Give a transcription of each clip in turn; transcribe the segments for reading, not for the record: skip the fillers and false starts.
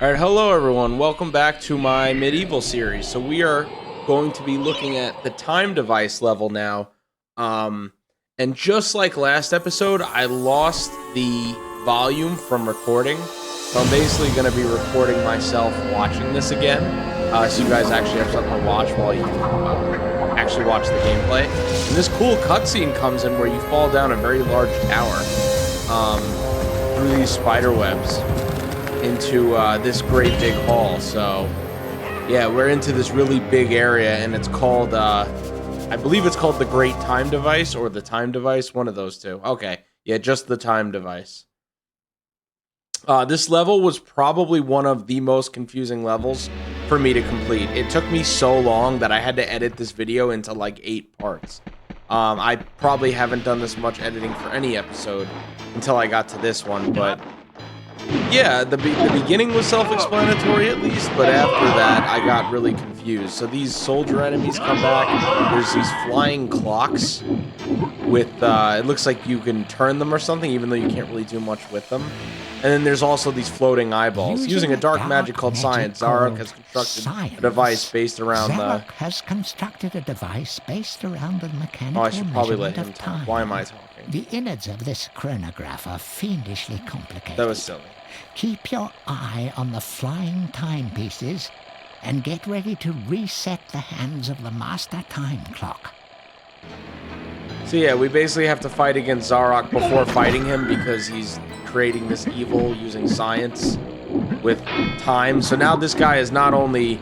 Alright, hello everyone. Welcome back to my MediEvil series. So we are going to be looking at the time device level now. And just like last episode, I lost the volume from recording. So I'm basically going to be recording myself watching this again. So you guys actually have something to watch while you actually watch the gameplay. And this cool cutscene comes in where you fall down a very large tower through these spider webs into this great big hall. So yeah, we're into this really big area, and it's called I believe it's called the Great Time Device or the Time Device, one of those two. Okay, yeah, just the Time Device. This level was probably one of the most confusing levels for me to complete. It took me so long that I had to edit this video into like 8 parts. I probably haven't done this much editing for any episode until I got to this one, but yeah, the beginning was self-explanatory at least, but after that I got really confused. So these soldier enemies come back. There's these flying clocks with, it looks like you can turn them or something, even though you can't really do much with them. And then there's also these floating eyeballs. Using a dark magic called science, Zarok has constructed a device based around Zarok has constructed a device based around the mechanical Oh, I should probably let him measurement of talk. time. Why am I talking? The innards of this chronograph are fiendishly complicated. That was silly. Keep your eye on the flying timepieces and get ready to reset the hands of the master time clock. So yeah, we basically have to fight against Zarok before fighting him because he's creating this evil using science with time. So now this guy is not only,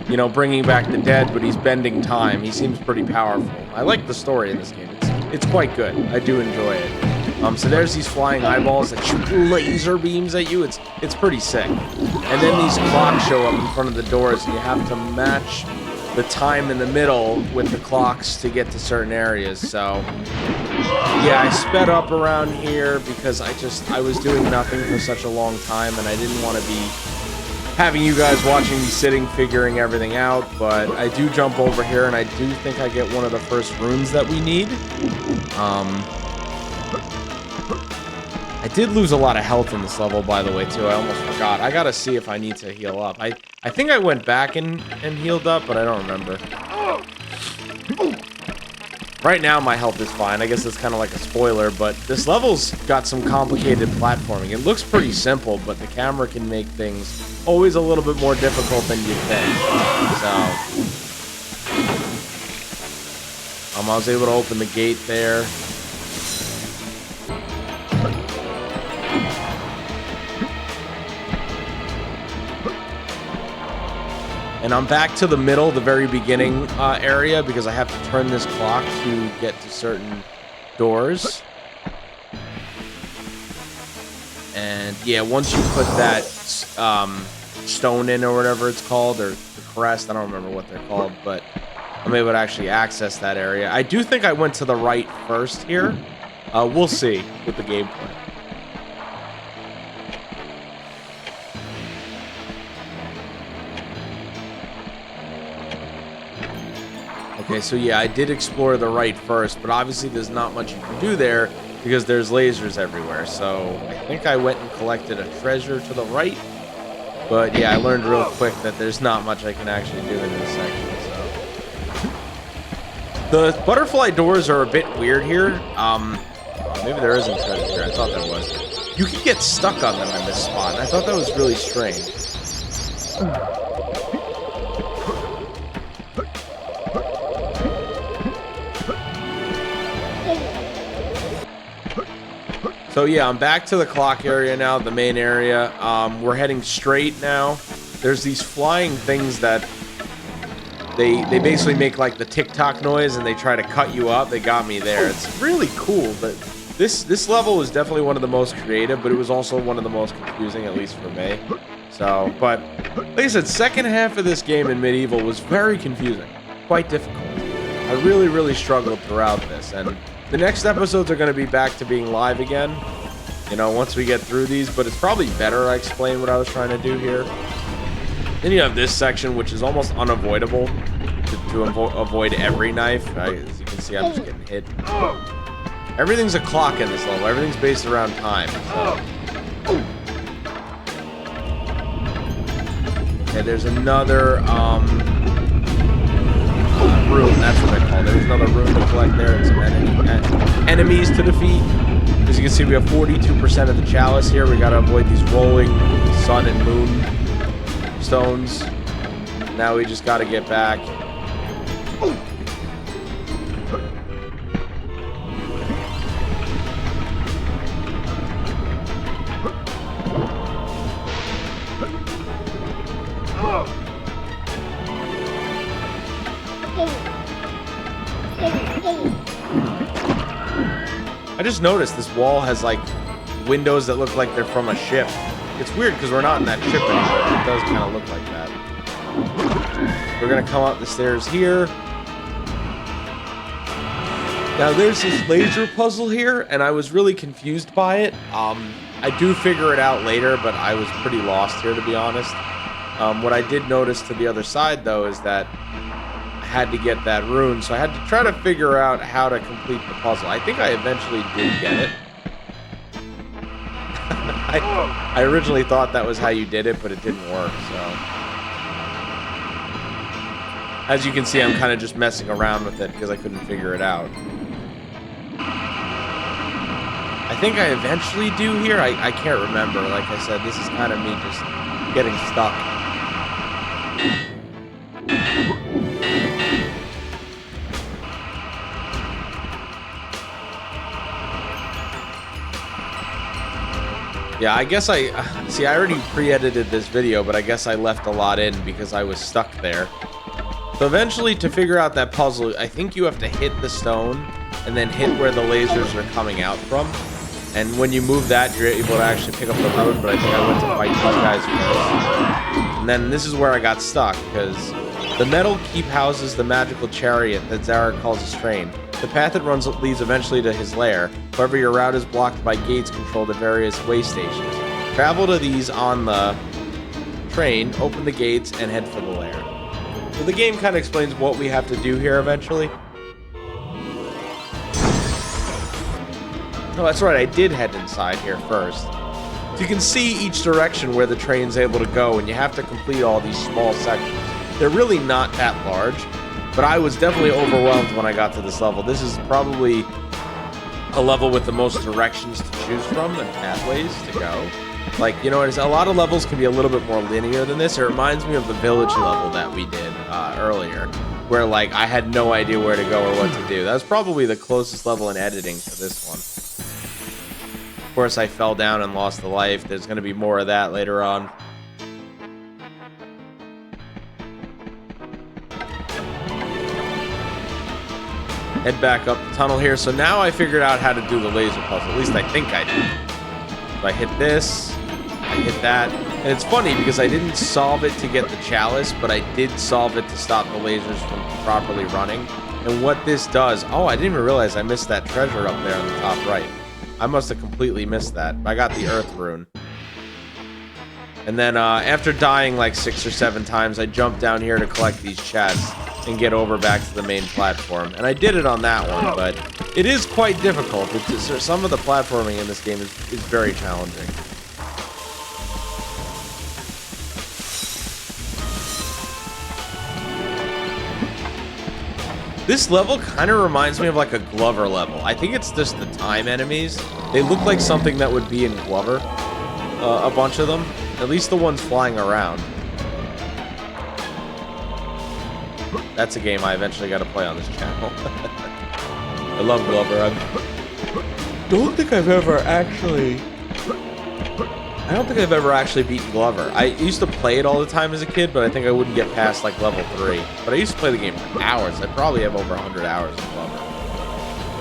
you know, bringing back the dead, but he's bending time. He seems pretty powerful. I like the story in this game. It's quite good. I do enjoy it. So there's these flying eyeballs that shoot laser beams at you. It's pretty sick. And then these clocks show up in front of the doors, and you have to match the time in the middle with the clocks to get to certain areas. So yeah, I sped up around here because I was doing nothing for such a long time, and I didn't want to be having you guys watching me sitting figuring everything out. But I do jump over here, and I do think I get one of the first runes that we need. I did lose a lot of health in this level, by the way, too. I almost forgot. I gotta see if I need to heal up. I think I went back and healed up, but I don't remember. Right now, my health is fine. I guess it's kind of like a spoiler, but this level's got some complicated platforming. It looks pretty simple, but the camera can make things always a little bit more difficult than you think. So I was able to open the gate there. And I'm back to the middle, the very beginning area, because I have to turn this clock to get to certain doors. And yeah, once you put that stone in or whatever it's called, or the crest, I don't remember what they're called, but I'm able to actually access that area. I do think I went to the right first here. We'll see with the gameplay. Okay, so yeah, I did explore the right first, but obviously there's not much you can do there because there's lasers everywhere. So I think I went and collected a treasure to the right. But yeah, I learned real quick that there's not much I can actually do in this section. So the butterfly doors are a bit weird here. Maybe there isn't treasure here. I thought there was. You can get stuck on them in this spot. I thought that was really strange. So yeah, I'm back to the clock area now, the main area. We're heading straight now. There's these flying things that they basically make like the tick-tock noise, and they try to cut you up. They got me there. It's really cool, but this level was definitely one of the most creative, but it was also one of the most confusing, at least for me. So, but like I said, second half of this game in MediEvil was very confusing, quite difficult. I really struggled throughout this, and the next episodes are going to be back to being live again, you know, once we get through these, but it's probably better I explain what I was trying to do here. Then you have this section, which is almost unavoidable to avoid every knife. As you can see, I'm just getting hit. Everything's a clock in this level. Everything's based around time. So Okay, there's another room. That's what they call it. There's another room to collect there and some enemies to defeat. As you can see, we have 42% of the chalice here. We got to avoid these rolling sun and moon stones. Now we just got to get back. I just noticed this wall has like windows that look like they're from a ship. It's weird because we're not in that ship anymore. It does kind of look like that. We're gonna come up the stairs here. Now there's this laser puzzle here, and I was really confused by it. I do figure it out later, but I was pretty lost here, to be honest. What I did notice to the other side, though, is that I had to get that rune, so I had to try to figure out how to complete the puzzle. I think I eventually did get it. I originally thought that was how you did it, but it didn't work, so. As you can see, I'm kind of just messing around with it because I couldn't figure it out. I think I eventually do here. I can't remember. Like I said, this is kind of me just getting stuck. Yeah, I guess I already pre-edited this video, but I guess I left a lot in because I was stuck there. So eventually, to figure out that puzzle, I think you have to hit the stone and then hit where the lasers are coming out from. And when you move that, you're able to actually pick up the rune, but I think I went to fight these guys first. And then this is where I got stuck, because the metal keep houses the magical chariot that Zarok calls his train. The path it runs leads eventually to his lair. However, your route is blocked by gates controlled at various way stations. Travel to these on the train, open the gates, and head for the lair. So the game kind of explains what we have to do here eventually. Oh, that's right, I did head inside here first. So you can see each direction where the train's able to go, and you have to complete all these small sections. They're really not that large, but I was definitely overwhelmed when I got to this level. This is probably a level with the most directions to choose from and pathways to go. Like, you know, a lot of levels can be a little bit more linear than this. It reminds me of the village level that we did earlier, where, like, I had no idea where to go or what to do. That was probably the closest level in editing to this one. Of course, I fell down and lost a life. There's going to be more of that later on. Head back up the tunnel here. So now I figured out how to do the laser puzzle. At least I think I did. So I hit this, I hit that. And it's funny because I didn't solve it to get the chalice, but I did solve it to stop the lasers from properly running. And what this does... Oh, I didn't even realize I missed that treasure up there on the top right. I must have completely missed that. I got the earth rune. And then after dying like 6 or 7 times, I jumped down here to collect these chests and get over back to the main platform. And I did it on that one, but it is quite difficult. Some of the platforming in this game is very challenging. This level kind of reminds me of like a Glover level. I think it's just the time enemies. They look like something that would be in Glover. A bunch of them. At least the ones flying around. That's a game I eventually got to play on this channel. I love Glover. I don't think I've ever actually beaten Glover. I used to play it all the time as a kid, but I think I wouldn't get past like level 3. But I used to play the game for hours. I probably have over 100 hours of Glover.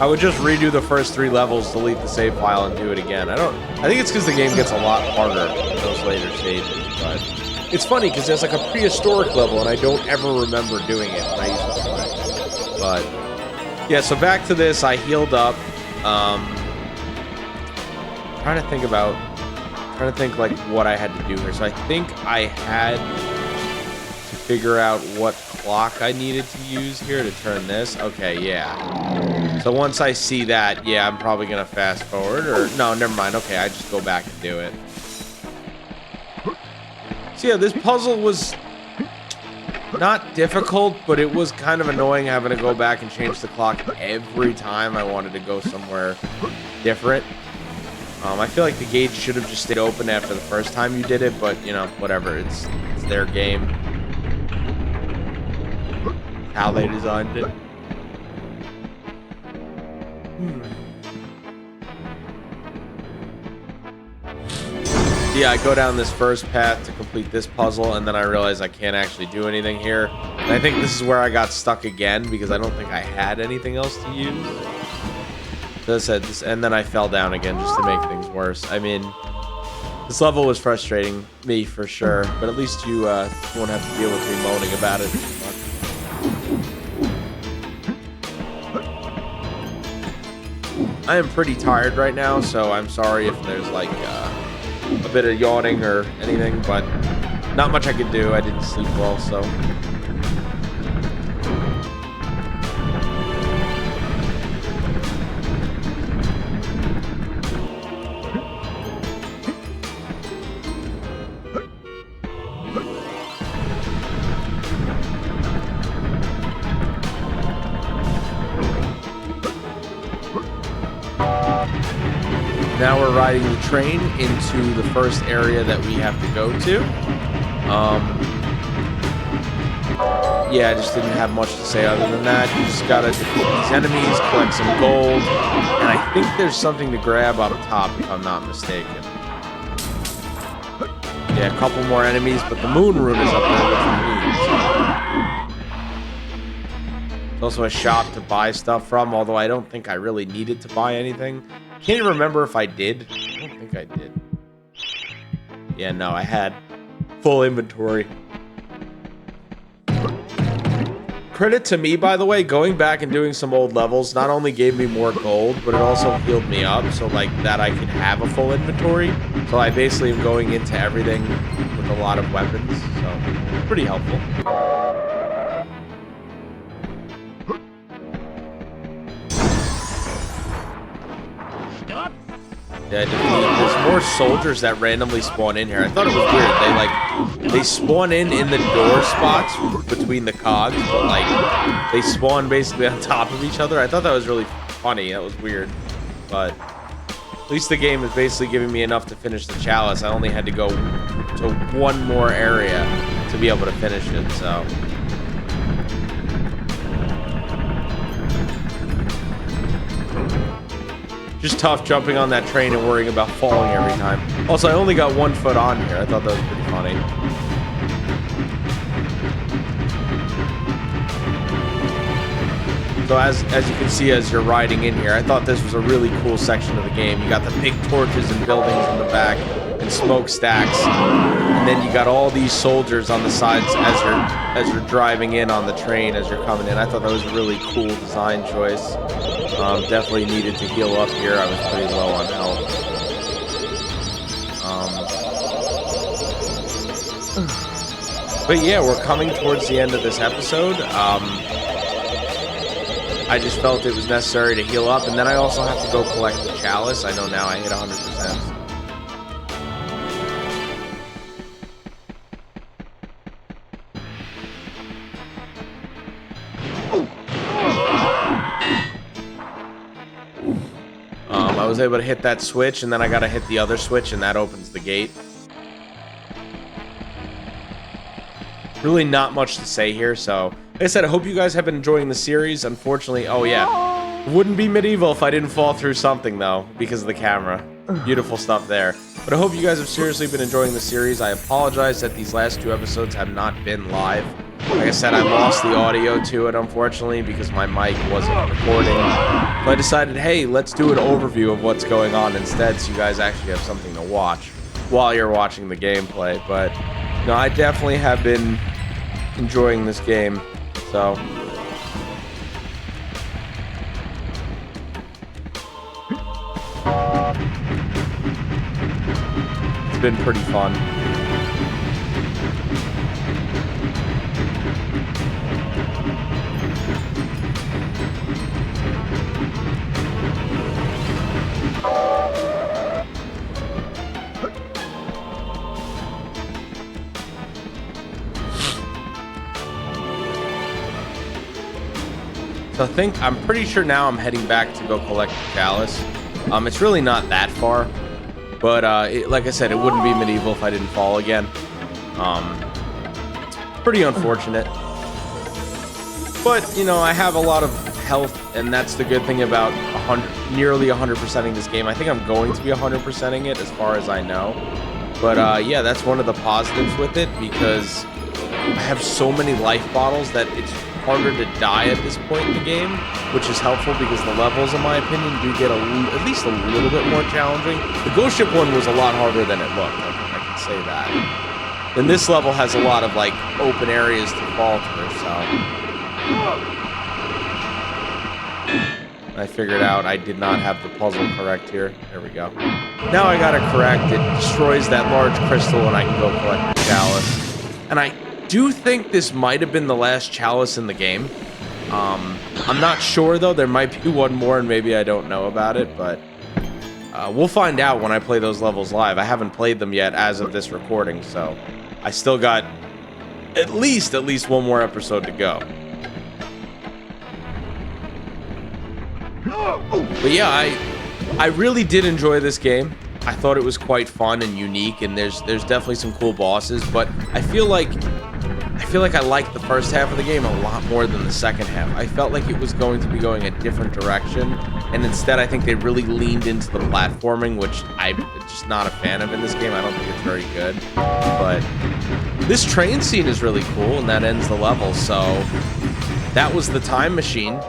I would just redo the first 3 levels, delete the save file, and do it again. I think it's because the game gets a lot harder in those later stages. But it's funny because there's like a prehistoric level, and I don't ever remember doing it when I used to play. But yeah, so back to this. I healed up. Trying to think like what I had to do here. So I think I had to figure out what clock I needed to use here to turn this. Okay, yeah. So once I see that, yeah, I'm probably gonna fast forward, or no, never mind. Okay, I just go back and do it. So yeah, this puzzle was not difficult, but it was kind of annoying having to go back and change the clock every time I wanted to go somewhere different. I feel like the gate should have just stayed open after the first time you did it, but, you know, whatever. It's their game. How they designed it. Yeah, I go down this first path to complete this puzzle, and then I realize I can't actually do anything here. And I think this is where I got stuck again, because I don't think I had anything else to use. And then I fell down again just to make things worse. I mean, this level was frustrating me for sure, but at least you won't have to deal with me moaning about it. I am pretty tired right now, so I'm sorry if there's like a bit of yawning or anything, but not much I could do. I didn't sleep well, so. Now we're riding the train into the first area that we have to go to. Yeah, I just didn't have much to say other than that. You just gotta defeat these enemies, collect some gold, and I think there's something to grab up top if I'm not mistaken. Yeah, a couple more enemies, but the moon rune is up there, which we need. There's also a shop to buy stuff from, although I don't think I really needed to buy anything. Can't even remember if I did. I don't think I did. Yeah, no, I had full inventory. Credit to me, by the way, going back and doing some old levels not only gave me more gold, but it also healed me up, so like that I could have a full inventory. So I basically am going into everything with a lot of weapons, so pretty helpful. Yeah, there's more soldiers that randomly spawn in here. I thought it was weird. They spawn in the door spots between the cogs, but like they spawn basically on top of each other. I thought that was really funny. That was weird, but at least the game is basically giving me enough to finish the chalice. I only had to go to one more area to be able to finish it. So. Just tough jumping on that train and worrying about falling every time. Also, I only got 1 foot on here. I thought that was pretty funny. So as you can see as you're riding in here, I thought this was a really cool section of the game. You got the big torches and buildings in the back and smokestacks. And then you got all these soldiers on the sides as you're driving in on the train as you're coming in. I thought that was a really cool design choice. Definitely needed to heal up here. I was pretty low on health. But yeah, we're coming towards the end of this episode. I just felt it was necessary to heal up, and then I also have to go collect the chalice. I know now I hit 100%. I was able to hit that switch, and then I gotta hit the other switch, and that opens the gate. Really not much to say here, so like I said, I hope you guys have been enjoying the series. Unfortunately, oh yeah, it wouldn't be MediEvil if I didn't fall through something though, because of the camera. Beautiful stuff there. But I hope you guys have seriously been enjoying the series. I apologize that these last 2 episodes have not been live. Like I said, I lost the audio to it, unfortunately, because my mic wasn't recording. So I decided, hey, let's do an overview of what's going on instead, so you guys actually have something to watch while you're watching the gameplay. But no, I definitely have been enjoying this game, so. It's been pretty fun. So I'm pretty sure now I'm heading back to go collect the chalice. It's really not that far, but like I said, it wouldn't be MediEvil if I didn't fall again. Pretty unfortunate. But, you know, I have a lot of health, and that's the good thing about nearly 100%ing this game. I think I'm going to be 100%ing it as far as I know. But yeah, that's one of the positives with it, because I have so many life bottles that it's harder to die at this point in the game, which is helpful because the levels, in my opinion, do get at least a little bit more challenging. The ghost ship one was a lot harder than it looked, I can say that. And this level has a lot of, like, open areas to fall through, so... I figured out I did not have the puzzle correct here. There we go. Now I got it correct. It destroys that large crystal and I can go collect the chalice. And I do think this might have been the last chalice in the game. I'm not sure, though. There might be one more and maybe I don't know about it, but we'll find out when I play those levels live. I haven't played them yet as of this recording, so I still got at least one more episode to go. But yeah, I really did enjoy this game. I thought it was quite fun and unique, and there's definitely some cool bosses, but I feel like I liked the first half of the game a lot more than the second half. I felt like it was going to be going a different direction, and instead I think they really leaned into the platforming, which I'm just not a fan of in this game. I don't think it's very good. But this train scene is really cool, and that ends the level, so that was the time machine.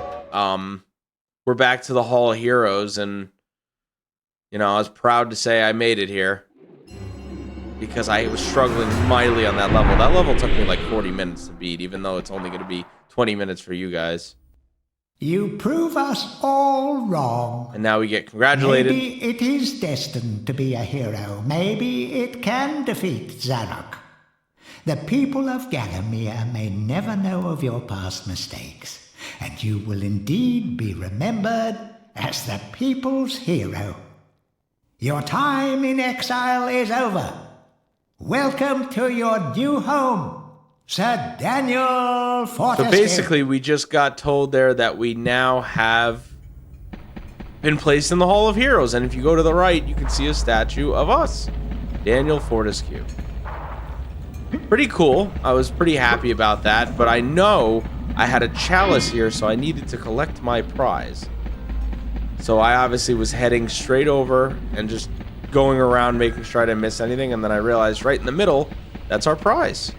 We're back to the Hall of Heroes, and, you know, I was proud to say I made it here because I was struggling mightily on that level. That level took me like 40 minutes to beat, even though it's only going to be 20 minutes for you guys. You prove us all wrong. And now we get congratulated. Maybe it is destined to be a hero. Maybe it can defeat Zarok. The people of Gallowmere may never know of your past mistakes, and you will indeed be remembered as the people's hero. Your time in exile is over. Welcome to your new home, Sir Daniel Fortesque. So basically, we just got told there that we now have been placed in the Hall of Heroes, and if you go to the right, you can see a statue of us, Daniel Fortesque. Pretty cool. I was pretty happy about that, but I know I had a chalice here, so I needed to collect my prize. So I obviously was heading straight over and just going around making sure I didn't miss anything, and then I realized right in the middle, that's our prize.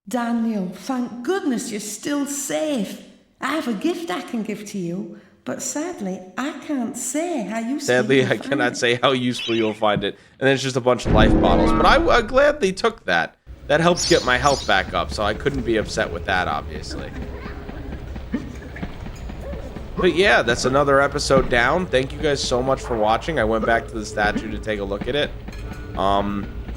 Daniel, thank goodness you're still safe. I have a gift I can give to you, but sadly, I can't say how useful Sadly, I cannot say how useful you'll find it. And then it's just a bunch of life bottles. But I'm glad they took that. That helps get my health back up, so I couldn't be upset with that, obviously. But yeah, that's another episode down. Thank you guys so much for watching. I went back to the statue to take a look at it.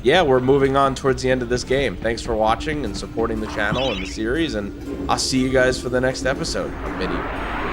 Yeah, we're moving on towards the end of this game. Thanks for watching and supporting the channel and the series, and I'll see you guys for the next episode of MediEvil.